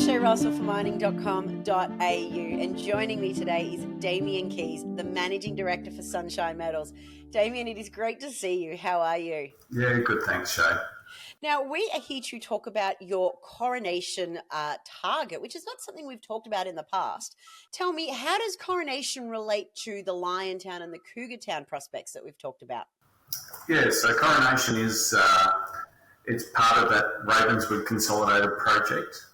Shay Russell for mining.com.au, and joining me today is Damien Keys, the Managing Director for Sunshine Metals. Damien, it is great to see you. How are you? Yeah, good, thanks, Shay. Now, we are here to talk about your Coronation Target, which is not something we've talked about in the past. Tell me, how does Coronation relate to the Liontown and the Cougar Town prospects that we've talked about? Yeah, so Coronation is it's part of that Ravenswood Consolidated Project.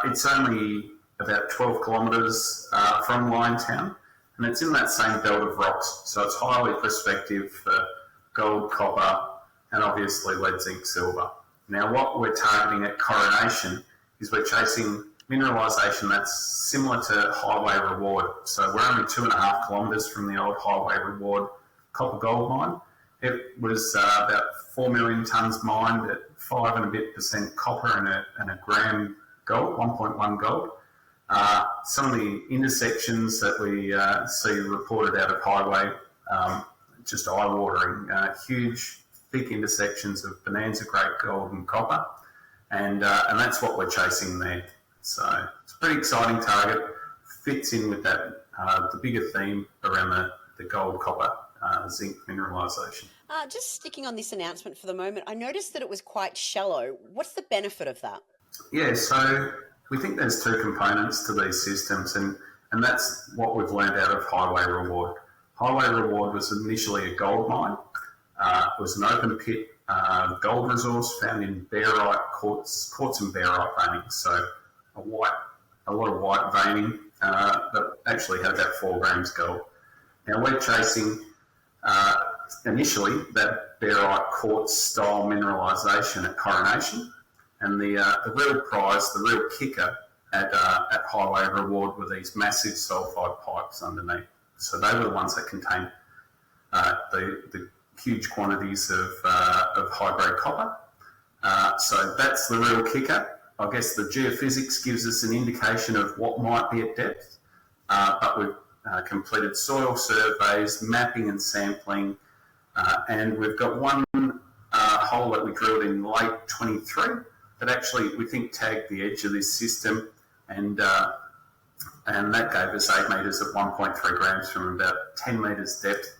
It's only about 12 kilometres from Liontown, and it's in that same belt of rocks. So it's highly prospective for gold, copper, and obviously lead, zinc, silver. Now, what we're targeting at Coronation is we're chasing mineralisation that's similar to Highway Reward. So we're only 2.5 kilometres from the old Highway Reward copper gold mine. It was about 4 million tonnes mined at 5 and a bit % copper and a gram gold, 1.1 gold. Some of the intersections that we see reported out of Highway, just eye-watering, huge, thick intersections of bonanza grade gold and copper, and that's what we're chasing there. So it's a pretty exciting target, fits in with that the bigger theme around the gold, copper, zinc mineralisation. Just sticking on this announcement for the moment, I noticed that it was quite shallow. What's the benefit of that? Yeah, so we think there's two components to these systems, and that's what we've learned out of Highway Reward. Highway Reward was initially a gold mine. It was an open pit gold resource found in barite quartz and barite veining, so a lot of white veining that actually had about 4 grams gold. Now we're chasing initially that barite quartz style mineralisation at Coronation, and the real prize, the real kicker at Highway Reward were these massive sulphide pipes underneath. So they were the ones that contained the huge quantities of high-grade copper. So that's the real kicker. I guess the geophysics gives us an indication of what might be at depth, but we've completed soil surveys, mapping and sampling, and we've got one hole that we drilled in late 23 that actually we think tagged the edge of this system, and that gave us 8 metres at 1.3 grams from about 10 metres depth.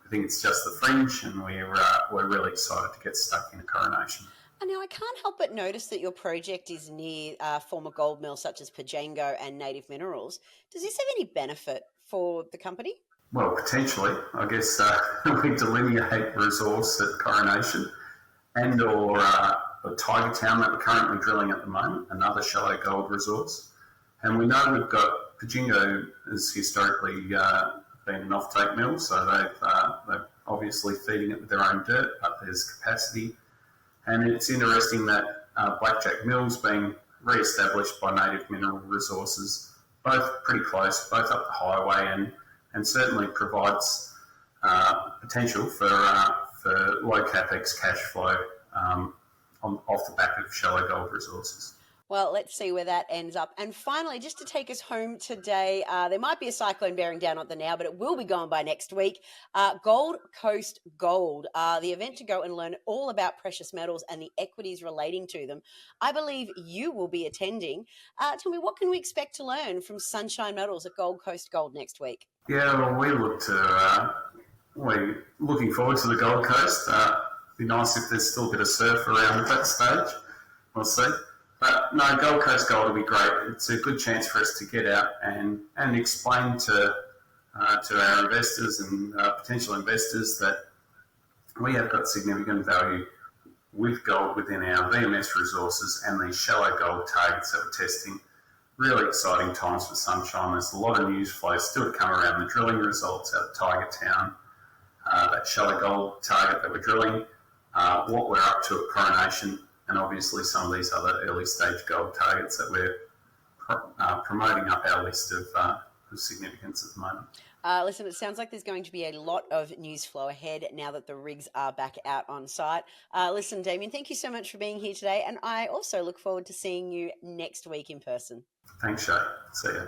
I think it's just the fringe, and we're really excited to get stuck into Coronation. And now I can't help but notice that your project is near former gold mills such as Pajango and Native Minerals. Does this have any benefit for the company? Well, potentially. I guess we delineate resource at Coronation and or Tiger Town that we're currently drilling at the moment, another shallow gold resource. And we know we've got Pajango has historically been an off-take mill, so they're obviously feeding it with their own dirt, but there's capacity. And it's interesting that Blackjack Mill's being re-established by Native Mineral Resources, both pretty close, both up the highway, and certainly provides potential for low capex cash flow off the back of shallow gold resources. Well, let's see where that ends up. And finally, just to take us home today, there might be a cyclone bearing down on the now, but it will be gone by next week. Gold Coast Gold, the event to go and learn all about precious metals and the equities relating to them. I believe you will be attending. Tell me, what can we expect to learn from Sunshine Metals at Gold Coast Gold next week? Yeah, well, we're looking forward to the Gold Coast. It'd be nice if there's still a bit of surf around at that stage. We'll see. But no, Gold Coast Gold will be great. It's a good chance for us to get out and explain to our investors and potential investors that we have got significant value with gold within our VMS resources and these shallow gold targets that we're testing. Really exciting times for Sunshine. There's a lot of news flow still to come around the drilling results out of Tiger Town, that shallow gold target that we're drilling, what we're up to at Coronation, and obviously some of these other early stage gold targets that we're promoting up our list of significance at the moment. Listen, it sounds like there's going to be a lot of news flow ahead now that the rigs are back out on site. Listen, Damien, thank you so much for being here today, and I also look forward to seeing you next week in person. Thanks, Shay. See you.